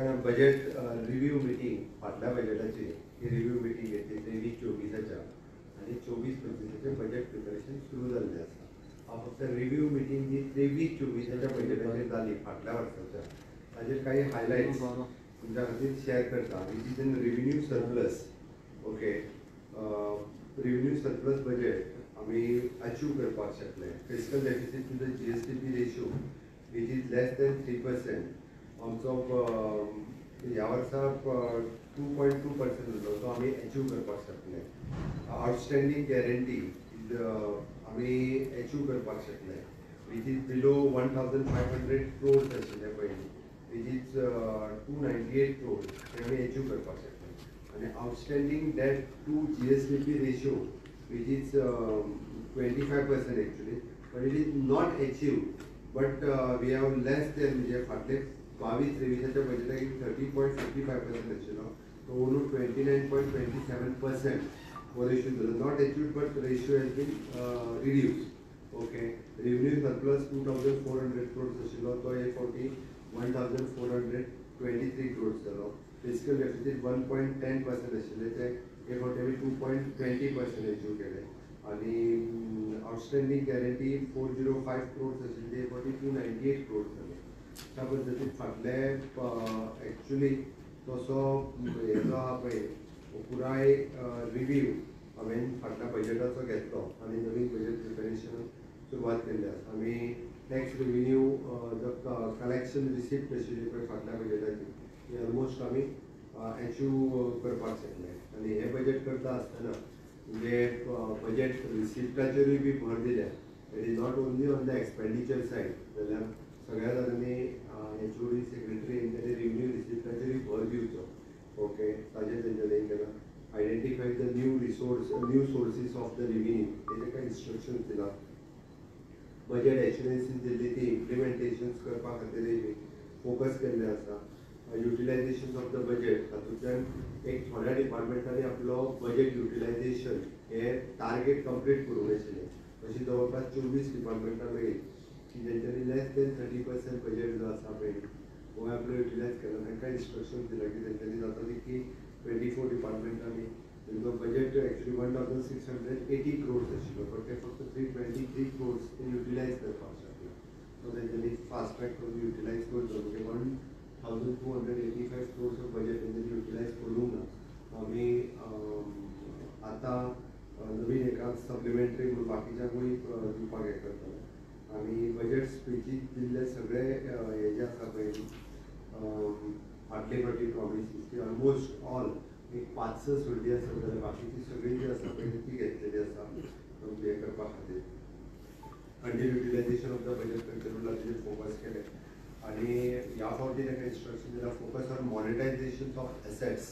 कारण budget review meeting फाटल्या बजेटाची ही review meeting घेतली 23-24 आणि 24-25 बजेट प्रिपरेशन सुरू झालेलें आसा. हांव फक्त रिव्ह्यू मिटींग जी 23-24 बजेटाचेर जाली फाटल्या वर्साच्या ताजेर काही हायलायट्स तुमच्या खातीर शेअर करता. Which is in revenue surplus. Okay, revenue surplus budget आमी अचीव करपाक शकले. Fiscal deficit to the GSDP ratio which is less than 3%. आमचो ह्या वर्सा 2.2% उरलो तो आमी अचीव करपाक शकले. आउटस्टँडींग गॅरंटी आमी अचीव करपाक शकले विच इज बिलो 1500 crores आशिल्ले पयलीं विच इज 298 crores हे आमी अचीव करपाक शकले. आणि outstanding debt to GSDP ratio which is 25% actually, but it is not achieve. But we have less than म्हणजे फाटले 22-23 बजेटाक 30.55% आशिल्लो तो अंदू 29.27% वो रेशियो जालो. Not achieve but ratio has been reduce. Okay, revenue surplus 2400 crores आशिल्लो तो हे फावटी 1423 crores जालो. फिस्कल डेफिसीट 1.10% आशिल्ले ते हे फावटी आमी 2.20% अचीव केले. आणि आउटस्टँडींग गॅरंटी 405 crores आशिल्ली हे फावटी 298 crores जाले. त्या पद्दतीन फाटले एक्चुअली तसो हे जो आहा पळय पुराय रिव्ह्यू हांवें फाटल्या बजेटाचो घेतलो आनी नवीन बजेट प्रिपरेशन सुरवात केल्ली आसा. आमी टॅक्स रेव्हेन्यू जो कलेक्शन रिसिप्ट आशिल्ली पळय फाटल्या बजेटाची ती ऑलमोस्ट आमी अचीव करपाक शकले. आनी हे बजेट करता आसतना म्हणजे बजेट रिसिप्टाचेरूय बी भर दिल्या. It is not only on the expenditure said, जाल्यार सगळ्या जाणांनी HOD सेक्रेटरी तेणी रेव्हेन्यू रिसिप्टाचेरूय भर दिवचो. ओके, ताजेर तेंच्यांनी हें केलां. Identify the new sources of the revenue हे ताका इन्स्ट्रक्शन्स दिला. बजेट एश्युरन्सीस दिल्ली ती इम्प्लिमेंटेशन्स करपा खातीर फोकस केल्ले आसा. युटिलायझेशन ऑफ द बजेट तातूंतल्यान एक थोड्या डिपार्टमेंटांनी आपलो बजेट युटिलायझेशन हे टार्गेट कंप्लीट करूंक आशिल्लें. अशी जवळपास 24 डिपार्टमेंटां मेळ्ळी की जेंच्यांनी लेस दॅन 30% बजेट जो आसा पळय हो आपलो युटिलायज केला. तांकां इन्स्ट्रक्शन्स दिला की तेंच्यांनी जाता तितकी 24 डिपार्टमेंटांनी तेंचो बजेट एक्चुअली 1680 crores आशिल्लो बट ते फक्त 323 crores युटिलायज करपाक शकले. सो तेंच्यांनी फास्ट ट्रॅक करून युटिलायज करचो. म्हणजे 1285 crores ऑफ बजेट तेंच्यांनी युटिलायज करूंक ना. आमी आतां नवीन एका सप्लिमेंटरी म्हणून बाकीच्यांकूय दिवपाक हें करतले. आनी बजेट स्पिचीस दिल्ले सगळे हे जे आसा पळय फाटले फावटी प्रॉमिसीस ती ऑलमोस्ट ऑल एक 5-6 सोडली आसा जाल्यार बाकीची सगळी जी आसा पळय ती घेतलेली आसा हे करपा खातीर. Under utilisation of the budget कंट्रोलार तेजेर फोकस केले. आनी ह्या फावटी ताका इन्स्ट्रक्शन दिला focus on monetisation of assets.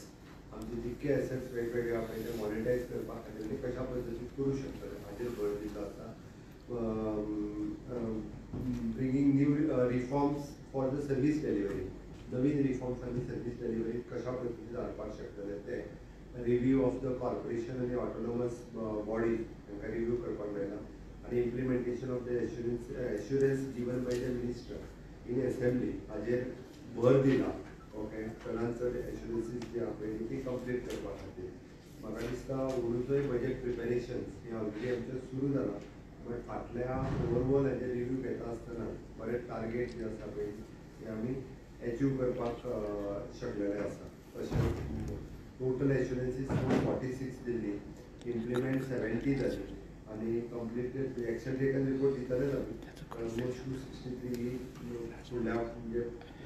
आमचे जितके एसेट्स वेगवेगळे आहा पळय ते मॉनिटायज करपा खातीर ते कशा पद्दतीन करूं शकतले हाजेर भर दिल्लो आसा. Bringing new reforms for the service delivery. नवीन रिफॉर्म्स आनी सर्वीस डेलिव्हरी कशा पद्दतीन हाडपाक शकतले ते रिव्ह्यू ऑफ द कॉर्पोरेशन आनी ऑटोनॉमस बॉडी तांकां रिव्ह्यू करपाक मेळटा. आनी implementation of the assurance given by the minister in assembly हाजेर भर दिला. ओके, चडांत चड एश्युरन्सीस जी आहा पळय ती कंप्लीट करपा खातीर म्हाका दिसता अंदूचोय बजेट प्रिपरेशन्स हे ऑलरेडी आमचें सुरू जाला. बट फाटल्या ओवरऑल हेजे रिव्ह्यू घेता आसतना बरे टार्गेट जे आसा पळय ते आमी अचीव करपाक शकलेले आसा. तशें टोटल एश्युरन्सीस 46 दिल्ली, इम्प्लिमेंट 70 जाली आनी कंप्लीटेड एक्सेंट्रिकल रिपोर्ट दितलेच आमी. ऑलमोस्ट 263 फुडल्या म्हणजे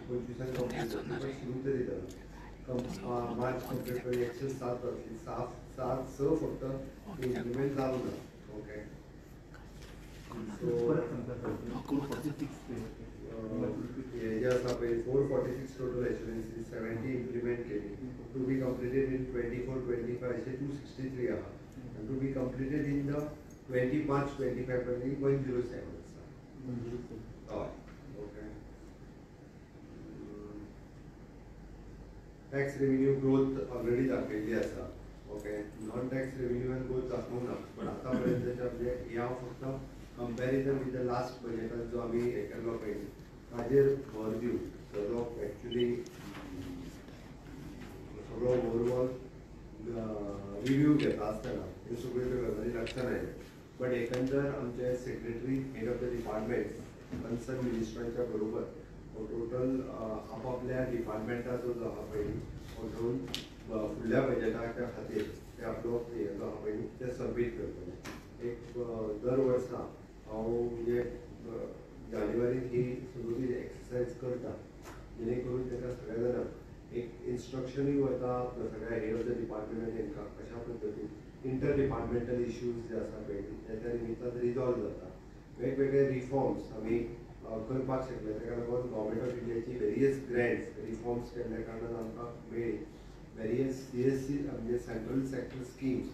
25 कंप्लीट जाली सुरू तरी जाला. मार्च कंप्लीट करून 107 जातली. 6 फक्त इम्प्लिमेंट जावं ना. ओके, सो हे जे आसा पळय 446 टोटल एश्युरन्सीस 70 इम्प्लिमेंट केली. टू बी कंप्लीटेड इन 24-25 अशे 263 आहा. To be completed in the 25-25 पर्यंत 107 आसा. हय, okay. Tax revenue growth already दाखयल्ली आसा. ओके, नॉन टॅक्स रेव्हेन्यूआन ग्रोथ दाखोवंक ना. पण आतां पर्यंतच्या म्हणजे ह्या फक्त कंपॅरिजन विथ द लास्ट बजेटान जो आमी हे केल्लो पळय ताजेर भर दिवन जो एक्चुअली घेता आसतना ह्यो सगळ्यो त्यो गजाली लक्षांत आयल्यो. बट एकंदर आमचे secretary head of the department concern मिनिस्टरांच्या बरोबर टोटल आपापल्या डिपार्टमेंटाचो जो आहा पळय हो घेवन फुडल्या बजेटाच्या खातीर ते आपलो जो आहा पळय ते सबमीट करतले. एक दर वर्सा हांव म्हणजे जानेवारीत ही सगळी एक्सरसायज करता, जेणे करून ताका सगळ्या जाणांक एक इन्स्ट्रक्शनूय वता सगळ्या हेड ऑफ द डिपार्टमेंट तांकां कशा पद्दतीन इंटर डिपार्टमेंटल इश्यूज जे आसा पळय त्या निमित्तान रिजॉल्व जाता. वेगवेगळे रिफॉर्म्स आमी करपाक शकले, ताका लागून गव्हर्मेंट ऑफ इंडियाची वेरियस ग्रँट्स रिफॉर्म्स केल्ल्या कारणान आमकां मेळ्ळी. वेरियस CSC म्हणजे सेंट्रल सॅक्टर स्किम्स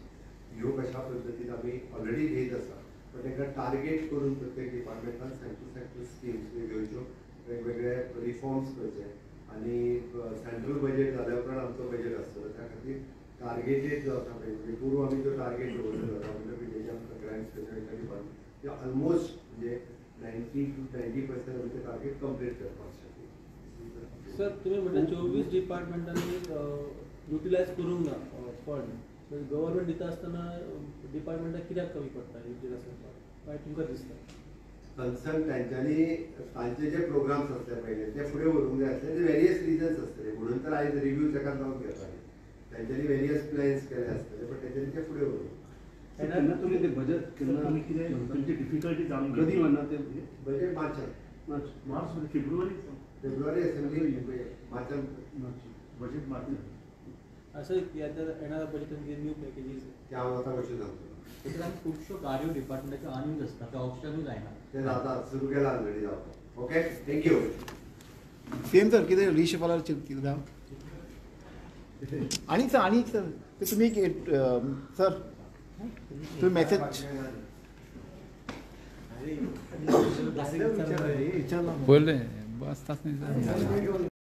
ह्यो कशा पद्दतीन आमी ऑलरेडी घेत आसा, पण ताका टार्गेट करून प्रत्येक डिपार्टमेंटान सेंट्रल सॅक्टर स्किम्स घेवच्यो, वेगवेगळे रिफॉर्म्स करचे आणि सेंट्रल बजेट जाल्या उपरांत आमचो बजेट आसतलो त्या खातीर टार्गेटेड जो आसा पळय म्हणजे पूर्व आमी जो टार्गेट दवरलेलो गव्हर्मेंट ऑफ इंडियाचे आमकां ग्रँट्स डिपार्टमेंट ते ऑलमोस्ट म्हणजे 90 to 90% आमी ते टार्गेट कंप्लीट करपाक शकले. सर तुम्ही म्हणजे 24 डिपार्टमेंटांनी युटिलायज करूंक ना फंड, गव्हर्मेंट दिता आसतना डिपार्टमेंटाक कित्याक कमी पडटा युटिलायज करपाक काय तुमकां दिसता? कन्सर्न तांच्यांनी तांचे जे प्रोग्राम्स आसले पयले ते फुडें व्हरूंक जाय आसले, ते वेरियस रिजन्स आसतले म्हणून तर आयज रिव्यू ताका जावंक घेताले. तांच्यांनी वेरियस प्लॅन्स केले आसतले बट तांच्यांनी ते फुडें व्हरूंक केन्ना तुमी ते बजेट केन्ना तुमी कितें तुमची डिफिकल्टी जावन कधी म्हणना ते बजेट मार्चांत मार्च फेब्रुवारी असेंब्ली मार्चांत बजेट मार्च असं येणाऱ्या बजेटान न्यू पॅकेजीस ते हांव आतां कशें सांगतलो. इतरांक खुबश्यो गाडयो डिपार्टमेंटाच्यो आनीक आसता ते ऑप्शनूय जायना. ते जाता सुरू केला ऑलरेडी जावपाक. Okay thank you. सेम सर कितें रिशेफालार कितें जावं आनीक सर ते तुमी सर तुम्ही मेसेज विचारला बोलले बस तास नाही